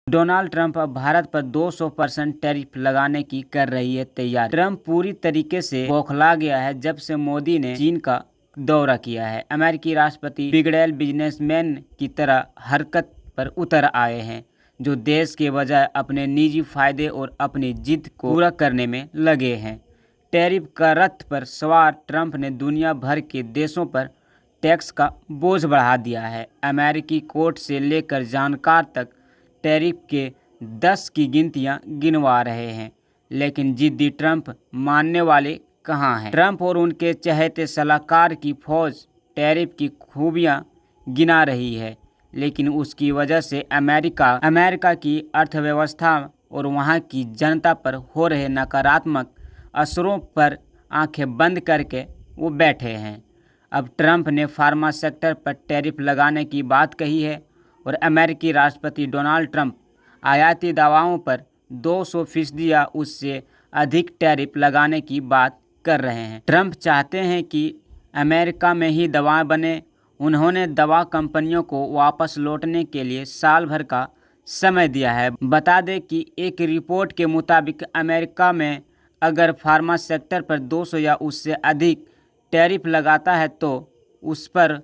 Donald Trump अब भारत पर 200% tariff लगाने की कर रही है तैयारी। ट्रंप पूरी तरीके से बौखला गया है जब से मोदी ने चीन का दौरा किया है। अमेरिकी राष्ट्रपति बिगड़ैल बिजनेसमैन की तरह हरकत पर उतर आए हैं, जो देश के बजाय अपने निजी फायदे और अपनी जिद को पूरा करने में लगे हैं। टैरिफ का रथ पर सवार ट्रंप ने दुनिया भर के देशों पर टैक्स का बोझ बढ़ा दिया है। अमेरिकी कोर्ट से लेकर जानकार तक टैरिफ के 10 की गिनतियां गिनवा रहे हैं, लेकिन जिद्दी ट्रंप मानने वाले कहां हैं। ट्रंप और उनके चहेते सलाहकार की फौज टैरिफ की खूबियां गिना रही है, लेकिन उसकी वजह से अमेरिका की अर्थव्यवस्था और वहां की जनता पर हो रहे नकारात्मक असरों पर आंखें बंद करके वो बैठे हैं। अब ट्रंप ने फार्मा सेक्टर पर टैरिफ लगाने की बात कही है और अमेरिकी राष्ट्रपति डोनाल्ड ट्रंप आयाती दवाओं पर 200% या उससे अधिक टैरिफ लगाने की बात कर रहे हैं। ट्रंप चाहते हैं कि अमेरिका में ही दवाएं बने। उन्होंने दवा कंपनियों को वापस लौटने के लिए साल भर का समय दिया है। बता दें कि एक रिपोर्ट के मुताबिक अमेरिका में अगर फार्मा सेक्टर पर 200 या उससे अधिक टैरिफ लगाता है तो उस पर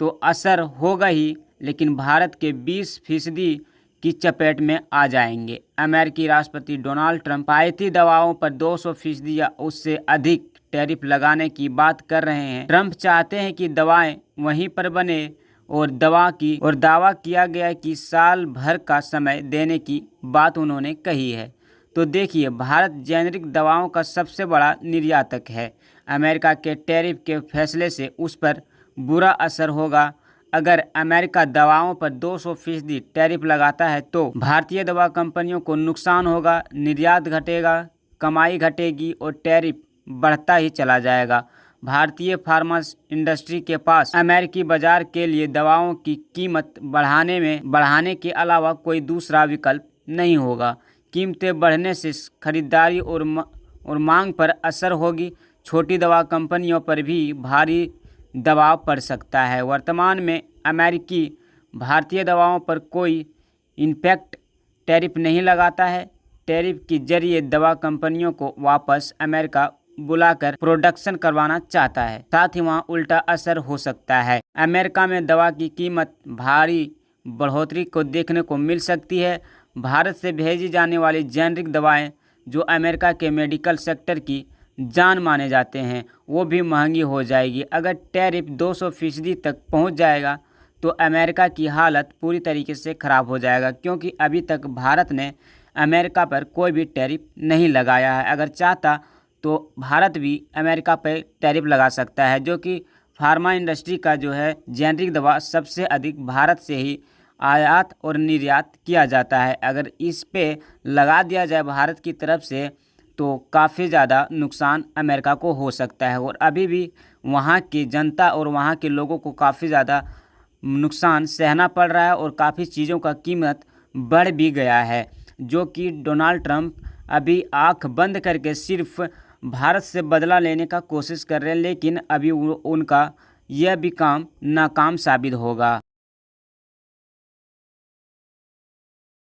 तो असर होगा ही, लेकिन भारत के 20% की चपेट में आ जाएंगे। अमेरिकी राष्ट्रपति डोनाल्ड ट्रंप आयाती दवाओं पर 200% या उससे अधिक टैरिफ लगाने की बात कर रहे हैं। ट्रंप चाहते हैं कि दवाएं वहीं पर बने और दावा किया गया कि साल भर का समय देने की बात उन्होंने कही है। तो देखिए, भारत जेनेरिक दवाओं का सबसे बड़ा निर्यातक है। अमेरिका के टैरिफ के फैसले से उस पर बुरा असर होगा। अगर अमेरिका दवाओं पर 200% टैरिफ लगाता है तो भारतीय दवा कंपनियों को नुकसान होगा, निर्यात घटेगा, कमाई घटेगी और टैरिफ बढ़ता ही चला जाएगा। भारतीय फार्मा इंडस्ट्री के पास अमेरिकी बाजार के लिए दवाओं की कीमत बढ़ाने के अलावा कोई दूसरा विकल्प नहीं होगा। कीमतें बढ़ने से खरीदारी और मांग पर असर होगी। छोटी दवा कंपनियों पर भी भारी दबाव पड़ सकता है। वर्तमान में अमेरिकी भारतीय दवाओं पर कोई इनफैक्ट टैरिफ नहीं लगाता है। टैरिफ के जरिए दवा कंपनियों को वापस अमेरिका बुलाकर प्रोडक्शन करवाना चाहता है, साथ ही वहां उल्टा असर हो सकता है। अमेरिका में दवा की कीमत भारी बढ़ोतरी को देखने को मिल सकती है। भारत से भेजी जाने वाली जेनेरिक दवाएं जो अमेरिका के मेडिकल सेक्टर की जान माने जाते हैं, वो भी महंगी हो जाएगी। अगर टैरिफ 200% तक पहुंच जाएगा तो अमेरिका की हालत पूरी तरीके से ख़राब हो जाएगा, क्योंकि अभी तक भारत ने अमेरिका पर कोई भी टैरिफ नहीं लगाया है। अगर चाहता तो भारत भी अमेरिका पर टैरिफ लगा सकता है, जो कि फार्मा इंडस्ट्री का जो है जेनेरिक दवा सबसे अधिक भारत से ही आयात और निर्यात किया जाता है। अगर इस पे लगा दिया जाए भारत की तरफ से तो काफ़ी ज़्यादा नुकसान अमेरिका को हो सकता है और अभी भी वहाँ की जनता और वहाँ के लोगों को काफ़ी ज़्यादा नुकसान सहना पड़ रहा है और काफ़ी चीज़ों का कीमत बढ़ भी गया है, जो कि डोनाल्ड ट्रंप अभी आंख बंद करके सिर्फ भारत से बदला लेने का कोशिश कर रहे हैं, लेकिन अभी उनका यह भी काम नाकाम साबित होगा।